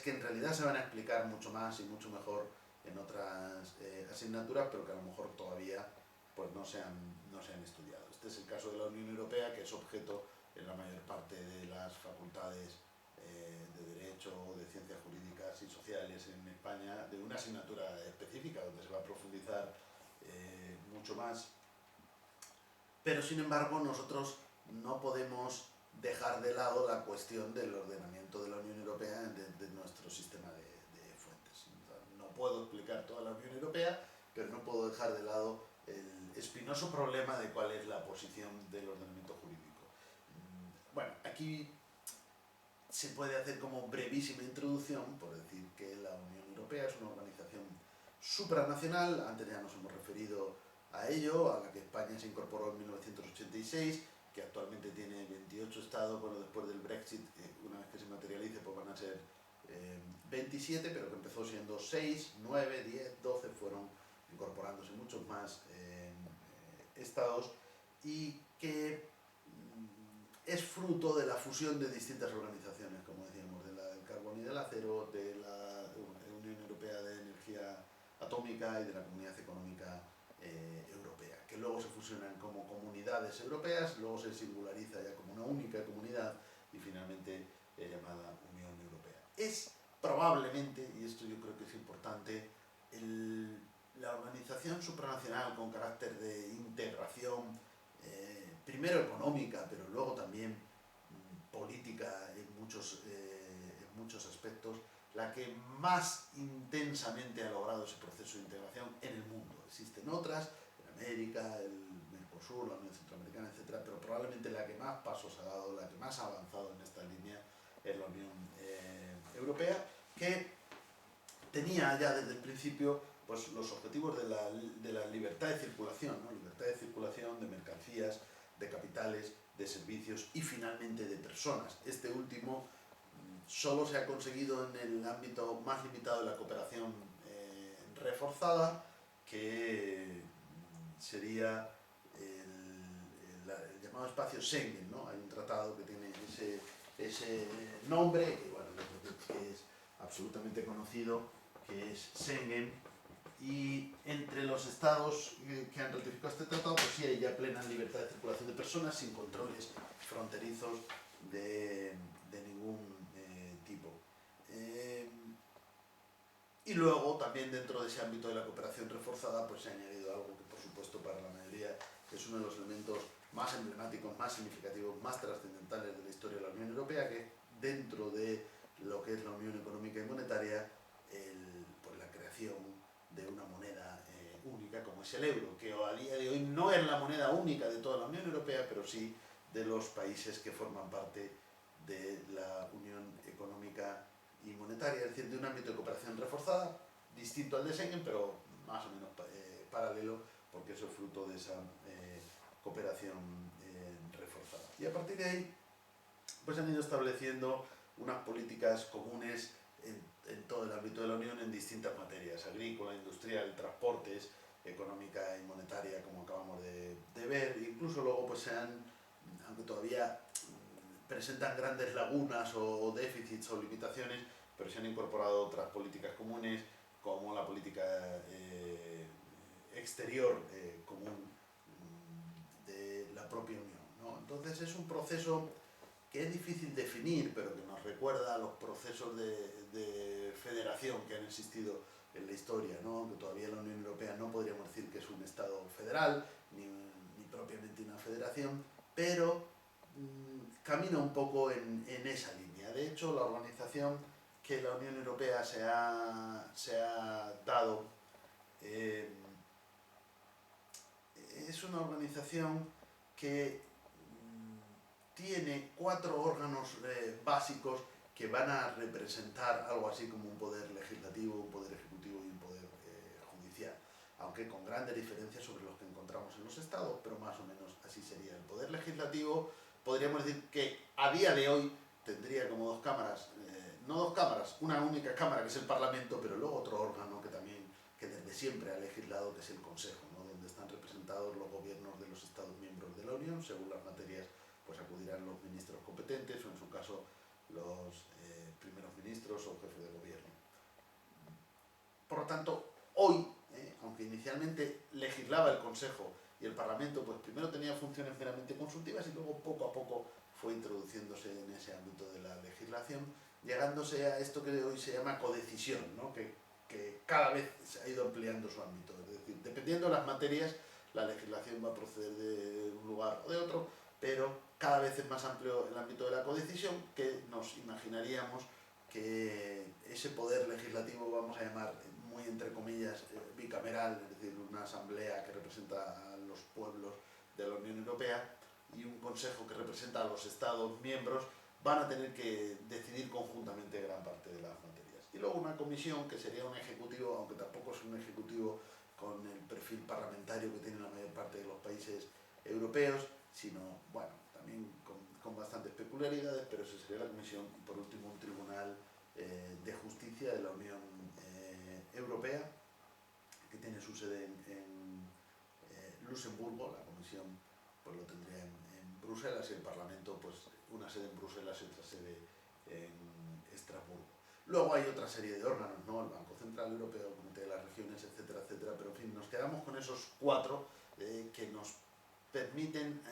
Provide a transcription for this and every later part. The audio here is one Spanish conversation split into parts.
que en realidad se van a explicar mucho más y mucho mejor en otras asignaturas, pero que a lo mejor todavía pues no se han estudiado. Este es el caso de la Unión Europea, que es objeto en la mayor parte de las facultades de Derecho, de Ciencias Jurídicas y Sociales en España, de una asignatura específica donde se va a profundizar mucho más. Pero sin embargo nosotros no podemos dejar de lado la cuestión del ordenamiento de la Unión Europea de nuestro sistema de fuentes. No puedo explicar toda la Unión Europea, pero no puedo dejar de lado el espinoso problema de cuál es la posición del ordenamiento jurídico. Bueno, aquí se puede hacer como brevísima introducción por decir que la Unión Europea es una organización supranacional. Antes ya nos hemos referido a ello, a la que España se incorporó en 1986, que actualmente tiene 28 estados. Bueno, después del Brexit, una vez que se materialice, pues van a ser 27, pero que empezó siendo 6, 9, 10, 12, fueron incorporándose muchos más estados, y que es fruto de la fusión de distintas organizaciones, como decíamos, de la del carbón y del acero, de la Unión Europea de Energía Atómica y de la Comunidad Económica Europea, que luego se fusionan como comunidades europeas, luego se singulariza ya como una única comunidad y finalmente llamada Unión Europea. Es probablemente, y esto yo creo que es importante, la organización supranacional con carácter de integración, primero económica, pero luego también política en muchos aspectos, la que más intensamente ha logrado ese proceso de integración en el mundo. Existen otras, en América, el Mercosur, la Unión Centroamericana, etc., pero probablemente la que más pasos ha dado, la que más ha avanzado en esta línea es la Unión Europea, que tenía ya desde el principio pues, los objetivos de la libertad de circulación, ¿no? Libertad de circulación de mercancías, de capitales, de servicios y finalmente de personas. Este último solo se ha conseguido en el ámbito más limitado de la cooperación reforzada, que sería el llamado espacio Schengen, ¿no? Hay un tratado que tiene ese nombre, que, bueno, que es absolutamente conocido, que es Schengen, y entre los estados que han ratificado este tratado, pues sí hay ya plena libertad de circulación de personas sin controles fronterizos de ningún tipo. Y luego también dentro de ese ámbito de la cooperación reforzada pues se ha añadido algo que por supuesto para la mayoría es uno de los elementos más emblemáticos, más significativos, más trascendentales de la historia de la Unión Europea, que dentro de lo que es la Unión Económica y Monetaria, pues la creación de una moneda única como es el euro, que a día de hoy no es la moneda única de toda la Unión Europea, pero sí de los países que forman parte de la Unión Económica y Monetaria, es decir, de un ámbito de cooperación reforzada, distinto al de Schengen, pero más o menos paralelo, porque eso es fruto de esa cooperación reforzada. Y a partir de ahí, pues han ido estableciendo unas políticas comunes en todo el ámbito de la Unión en distintas materias: agrícola, industrial, transportes, económica y monetaria, como acabamos de ver. Incluso luego pues se han, aunque todavía presentan grandes lagunas o déficits o limitaciones, pero se han incorporado otras políticas comunes, como la política exterior común de la propia Unión, ¿no? Entonces es un proceso que es difícil definir, pero que nos recuerda a los procesos de federación que han existido en la historia, ¿no? Que todavía la Unión Europea no podríamos decir que es un Estado federal, ni propiamente una federación, pero camina un poco en esa línea. De hecho, la organización que la Unión Europea se ha dado es una organización que tiene 4 órganos básicos que van a representar algo así como un poder legislativo, un poder ejecutivo y un poder judicial, aunque con grandes diferencias sobre los que encontramos en los estados, pero más o menos así sería. El poder legislativo, podríamos decir que a día de hoy tendría como 2 cámaras, no 2 cámaras, una única cámara que es el Parlamento, pero luego otro órgano que también, que desde siempre ha legislado, que es el Consejo, ¿no? Donde están representados los gobiernos de los Estados miembros de la Unión. Según las materias, pues acudirán los ministros competentes, o en su caso los primeros ministros o jefes de gobierno tanto, hoy, aunque inicialmente legislaba el Consejo y el Parlamento, pues primero tenía funciones meramente consultivas y luego poco a poco fue introduciéndose en ese ámbito de la legislación, llegándose a esto que hoy se llama codecisión, ¿no? que cada vez se ha ido ampliando su ámbito. Es decir, dependiendo de las materias, la legislación va a proceder de un lugar o de otro, pero cada vez es más amplio el ámbito de la codecisión, que nos imaginaríamos que ese poder legislativo, vamos a llamar muy entre comillas bicameral, es decir, una asamblea que representa a los pueblos de la Unión Europea y un consejo que representa a los Estados miembros, van a tener que decidir conjuntamente gran parte de las materias. Y luego una comisión que sería un ejecutivo, aunque tampoco es un ejecutivo con el perfil parlamentario que tienen la mayor parte de los países europeos, sino, bueno, también con bastantes peculiaridades, pero esa sería la comisión. Y por último, un tribunal de justicia de la Unión Europea, que tiene su sede en Luxemburgo. La comisión pues lo tendría en Bruselas y el Parlamento pues una sede en Bruselas y otra sede en Estrasburgo. Luego hay otra serie de órganos, ¿no? El Banco Central Europeo, el Comité de las Regiones, etcétera, etcétera, pero en fin, nos quedamos con esos cuatro que nos permiten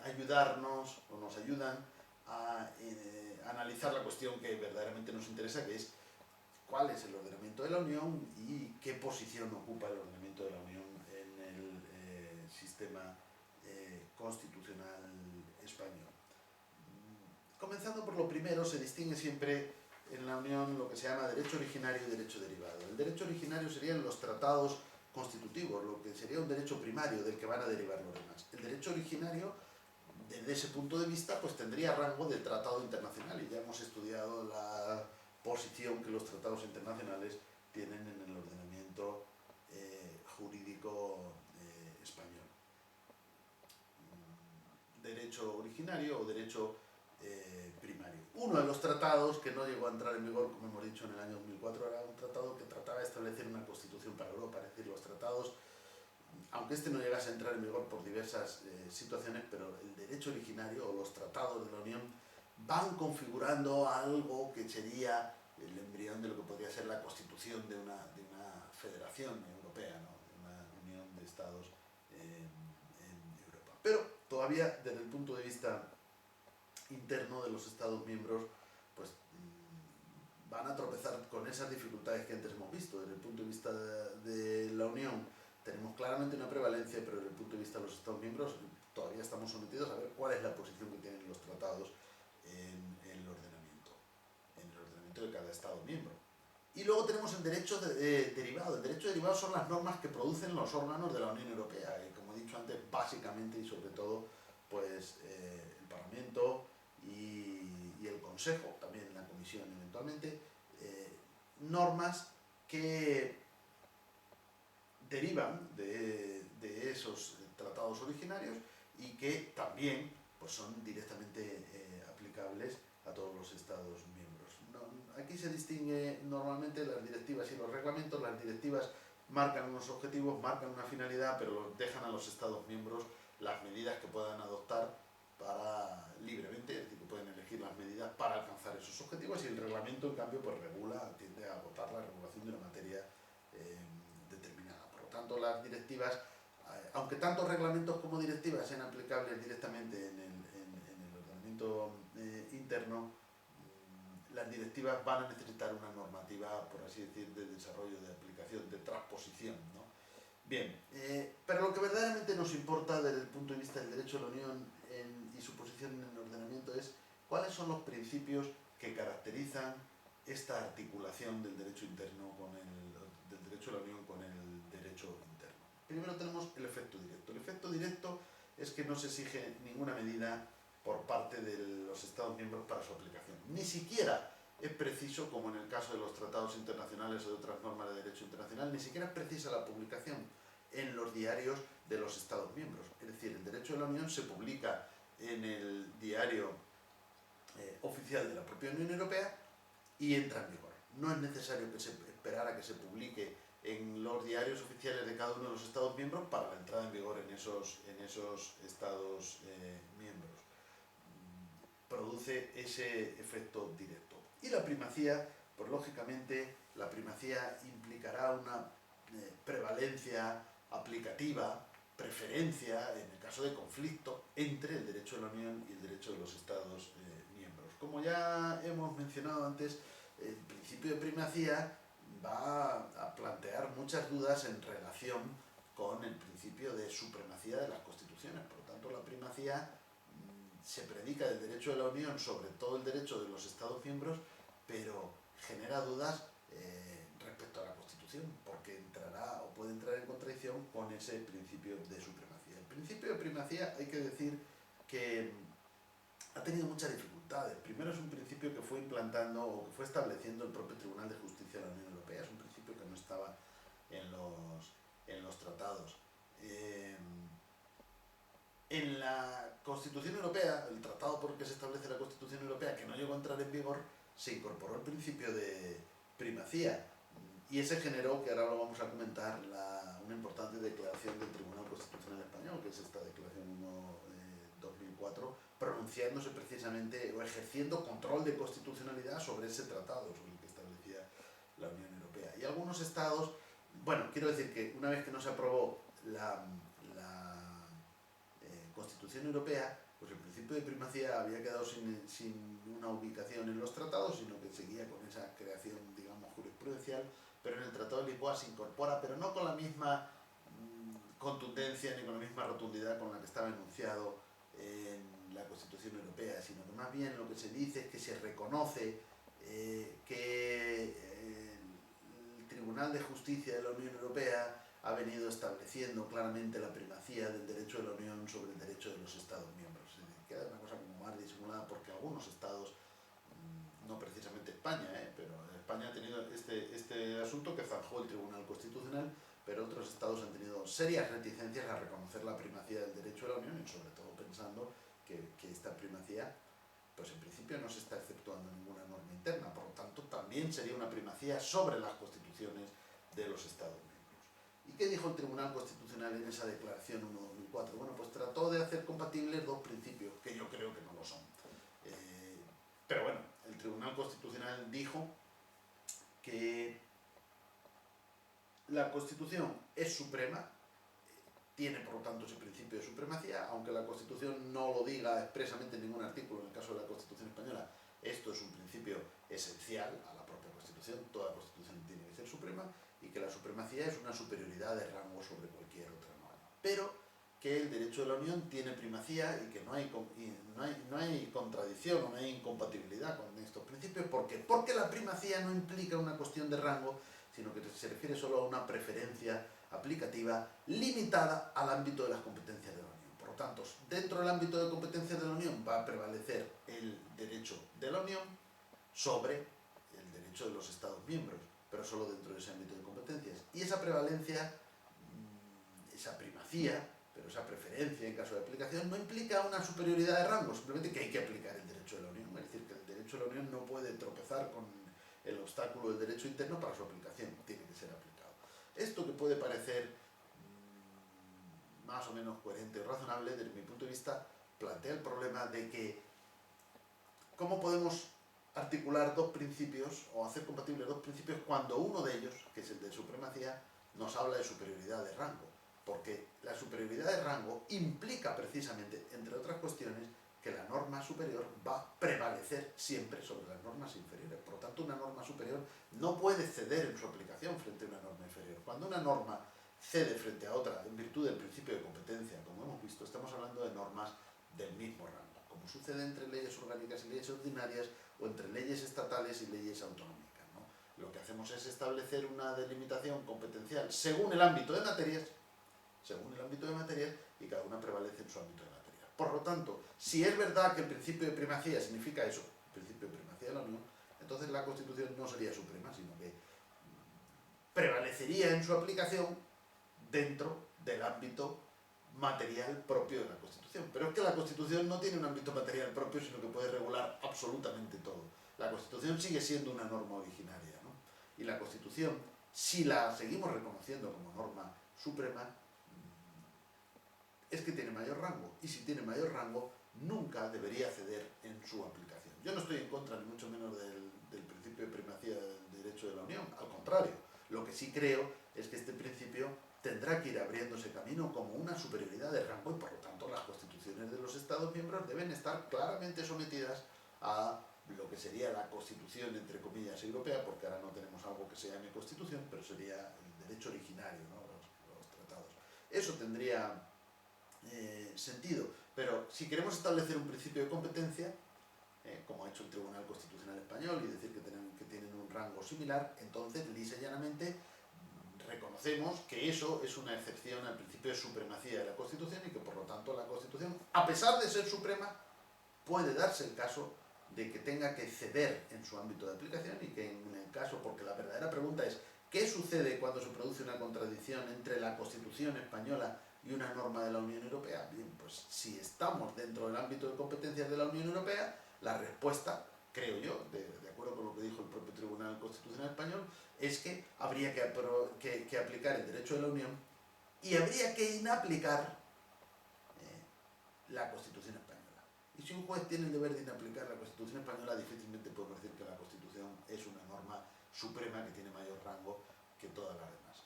ayudarnos o nos ayudan a analizar la cuestión que verdaderamente nos interesa, que es cuál es el ordenamiento de la Unión y qué posición ocupa el ordenamiento de la Unión en el sistema constitucional español. Comenzando por lo primero, se distingue siempre en la Unión lo que se llama derecho originario y derecho derivado. El derecho originario serían los tratados constitutivos, lo que sería un derecho primario del que van a derivar los demás. El derecho originario, desde ese punto de vista, pues tendría rango de tratado internacional, y ya hemos estudiado la posición que los tratados internacionales tienen en el ordenamiento jurídico español. Derecho originario o derecho primario. Uno de los tratados que no llegó a entrar en vigor, como hemos dicho, en el año 2004, era un tratado que trataba de establecer una constitución para Europa. Es decir, los tratados, aunque este no llegase a entrar en vigor por diversas situaciones, pero el derecho originario o los tratados de la Unión van configurando algo que sería el embrión de lo que podría ser la constitución de una federación europea, ¿no? De una unión de estados en Europa. Pero todavía desde el punto de vista interno de los estados miembros, pues van a tropezar con esas dificultades que antes hemos visto. Desde el punto de vista de la Unión tenemos claramente una prevalencia, pero desde el punto de vista de los estados miembros todavía estamos sometidos a ver cuál es la posición que tienen los tratados en el ordenamiento de cada estado miembro. Y luego tenemos el derecho derivado. El derecho derivado son las normas que producen los órganos de la Unión Europea, y como he dicho antes, básicamente y sobre todo, pues el Parlamento y el Consejo, también la Comisión eventualmente, normas que derivan de esos tratados originarios y que también pues, son directamente aplicables a todos los Estados miembros. Aquí se distingue normalmente las directivas y los reglamentos. Las directivas marcan unos objetivos, marcan una finalidad, pero dejan a los Estados miembros las medidas que puedan adoptar para libremente, es decir, que pueden elegir las medidas para alcanzar esos objetivos, y el reglamento, en cambio, pues regula, tiende a agotar la regulación de una materia determinada. Por lo tanto, las directivas, aunque tanto reglamentos como directivas sean aplicables directamente en el ordenamiento interno, las directivas van a necesitar una normativa, por así decir, de desarrollo, de aplicación, de transposición, ¿no? Bien, pero lo que verdaderamente nos importa desde el punto de vista del derecho de la Unión y su posición en el ordenamiento es cuáles son los principios que caracterizan esta articulación del derecho interno del derecho de la Unión con el derecho interno. Primero tenemos el efecto directo. El efecto directo es que no se exige ninguna medida por parte de los Estados miembros para su aplicación. Ni siquiera es preciso, como en el caso de los tratados internacionales o de otras normas de derecho internacional, ni siquiera es precisa la publicación en los diarios de los Estados miembros. Es decir, el derecho de la Unión se publica en el diario oficial de la propia Unión Europea y entra en vigor. No es necesario esperar a que se publique en los diarios oficiales de cada uno de los Estados miembros para la entrada en vigor en esos Estados miembros. Produce ese efecto directo. Y la primacía pues lógicamente la primacía implicará una prevalencia aplicativa, preferencia, en el caso de conflicto, entre el derecho de la Unión y el derecho de los Estados miembros. Como ya hemos mencionado antes, el principio de primacía va a plantear muchas dudas en relación con el principio de supremacía de las constituciones. Por lo tanto, la primacía se predica del derecho de la Unión sobre todo el derecho de los Estados miembros, pero genera dudas respecto a la Constitución, porque entrará o puede entrar en contradicción con ese principio de supremacía. El principio de primacía hay que decir que ha tenido muchas dificultades. Primero, es un principio que fue implantando o que fue estableciendo el propio Tribunal de Justicia de la Unión Europea. Es un principio que no estaba en los tratados. En la Constitución Europea, el tratado por el que se establece la Constitución Europea, que no llegó a entrar en vigor, se incorporó el principio de primacía. Y ese generó, que ahora lo vamos a comentar, una importante declaración del Tribunal Constitucional Español, que es esta declaración 1/2004, pronunciándose precisamente o ejerciendo control de constitucionalidad sobre ese tratado, sobre el que establecía la Unión Europea. Y algunos estados, bueno, quiero decir que una vez que no se aprobó la Constitución Europea, pues el principio de primacía había quedado sin una ubicación en los tratados, sino que seguía con esa creación, digamos, jurisprudencial, pero en el Tratado de Lisboa se incorpora, pero no con la misma contundencia ni con la misma rotundidad con la que estaba enunciado en la Constitución Europea, sino que más bien lo que se dice es que se reconoce que el Tribunal de Justicia de la Unión Europea ha venido estableciendo claramente la primacía del derecho de la Unión sobre el derecho de los Estados miembros. Es decir, queda una cosa como más disimulada porque algunos estados, no precisamente España, pero España ha tenido este asunto que zanjó el Tribunal Constitucional, pero otros estados han tenido serias reticencias a reconocer la primacía del derecho de la Unión, y sobre todo pensando que esta primacía, pues en principio no se está exceptuando ninguna norma interna, por lo tanto también sería una primacía sobre las constituciones de los estados miembros. ¿Y qué dijo el Tribunal Constitucional en esa declaración 1/2004? Bueno, pues trató de hacer compatibles dos principios, que yo creo que no lo son. Pero bueno, el Tribunal Constitucional dijo que la Constitución es suprema, tiene por lo tanto ese principio de supremacía, aunque la Constitución no lo diga expresamente en ningún artículo. En el caso de la Constitución española, esto es un principio esencial a la propia Constitución. Toda Constitución tiene que ser suprema, y que la supremacía es una superioridad de rango sobre cualquier otra norma. Pero que el derecho de la Unión tiene primacía y que no hay contradicción o no hay incompatibilidad con estos principios. ¿Por qué? Porque la primacía no implica una cuestión de rango, sino que se refiere solo a una preferencia aplicativa limitada al ámbito de las competencias de la Unión. Por lo tanto, dentro del ámbito de competencias de la Unión va a prevalecer el derecho de la Unión sobre el derecho de los Estados miembros, pero solo dentro de ese ámbito de competencias. Y esa prevalencia, esa primacía, pero esa preferencia en caso de aplicación, no implica una superioridad de rango, simplemente que hay que aplicar el derecho de la Unión. Es decir, que el derecho de la Unión no puede tropezar con el obstáculo del derecho interno para su aplicación, tiene que ser aplicado. Esto, que puede parecer más o menos coherente o razonable, desde mi punto de vista, plantea el problema de que cómo podemos articular dos principios o hacer compatibles dos principios cuando uno de ellos, que es el de supremacía, nos habla de superioridad de rango, porque la superioridad de rango implica precisamente, entre otras cuestiones, que la norma superior va a prevalecer siempre sobre las normas inferiores. Por lo tanto, una norma superior no puede ceder en su aplicación frente a una norma inferior. Cuando una norma cede frente a otra en virtud del principio de competencia, como hemos visto, estamos hablando de normas del mismo rango, como sucede entre leyes orgánicas y leyes ordinarias, o entre leyes estatales y leyes autonómicas, ¿no? Lo que hacemos es establecer una delimitación competencial según el ámbito de materias, y cada una prevalece en su ámbito de materias. Por lo tanto, si es verdad que el principio de primacía significa eso, el principio de primacía de la Unión, entonces la Constitución no sería suprema, sino que prevalecería en su aplicación dentro del ámbito material propio de la Constitución. Pero es que la Constitución no tiene un ámbito material propio, sino que puede regular absolutamente todo. La Constitución sigue siendo una norma originaria, ¿no? Y la Constitución, si la seguimos reconociendo como norma suprema, es que tiene mayor rango, y si tiene mayor rango, nunca debería ceder en su aplicación. Yo no estoy en contra, ni mucho menos, del principio principio de primacía del derecho de la Unión, al contrario. Lo que sí creo es que este principio tendrá que ir abriéndose camino como una superioridad de rango y por lo tanto las constituciones de los Estados miembros deben estar claramente sometidas a lo que sería la Constitución, entre comillas, europea, porque ahora no tenemos algo que se llame Constitución, pero sería el derecho originario, ¿no? Los tratados. Eso tendría sentido, pero si queremos establecer un principio de competencia, como ha hecho el Tribunal Constitucional Español, y decir que tienen un rango similar, entonces lisa y llanamente reconocemos que eso es una excepción al principio de supremacía de la Constitución y que por lo tanto la Constitución, a pesar de ser suprema, puede darse el caso de que tenga que ceder en su ámbito de aplicación y que en el caso, porque la verdadera pregunta es ¿qué sucede cuando se produce una contradicción entre la Constitución española y una norma de la Unión Europea? Bien, pues si estamos dentro del ámbito de competencias de la Unión Europea, la respuesta, creo yo, de acuerdo con lo que dijo el propio Tribunal Constitucional Español, es que habría que aplicar el derecho de la Unión y habría que inaplicar la Constitución española. Y si un juez tiene el deber de inaplicar la Constitución española, difícilmente podemos decir que la Constitución es una norma suprema que tiene mayor rango que todas las demás.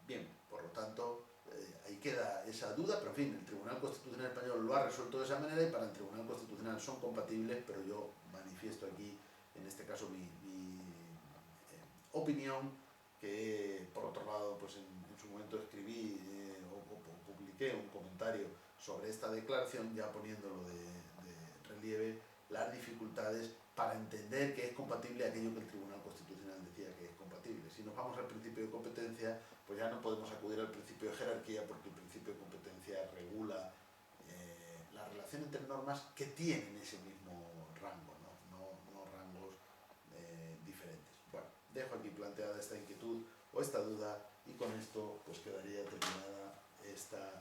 Bien, por lo tanto, ahí queda esa duda, pero en fin, el Tribunal Constitucional Español lo ha resuelto de esa manera y para el Tribunal Constitucional son compatibles, pero yo manifiesto aquí, en este caso, mi opinión, que por otro lado, pues en su momento escribí o publiqué un comentario sobre esta declaración, ya poniéndolo de relieve las dificultades para entender que es compatible aquello que el Tribunal Constitucional decía que es compatible. Si nos vamos al principio de competencia, pues ya no podemos acudir al principio de jerarquía porque el principio de competencia regula la relación entre normas que tienen ese mismo rango, no rangos diferentes. Bueno, dejo aquí planteada esta inquietud o esta duda y con esto pues quedaría terminada esta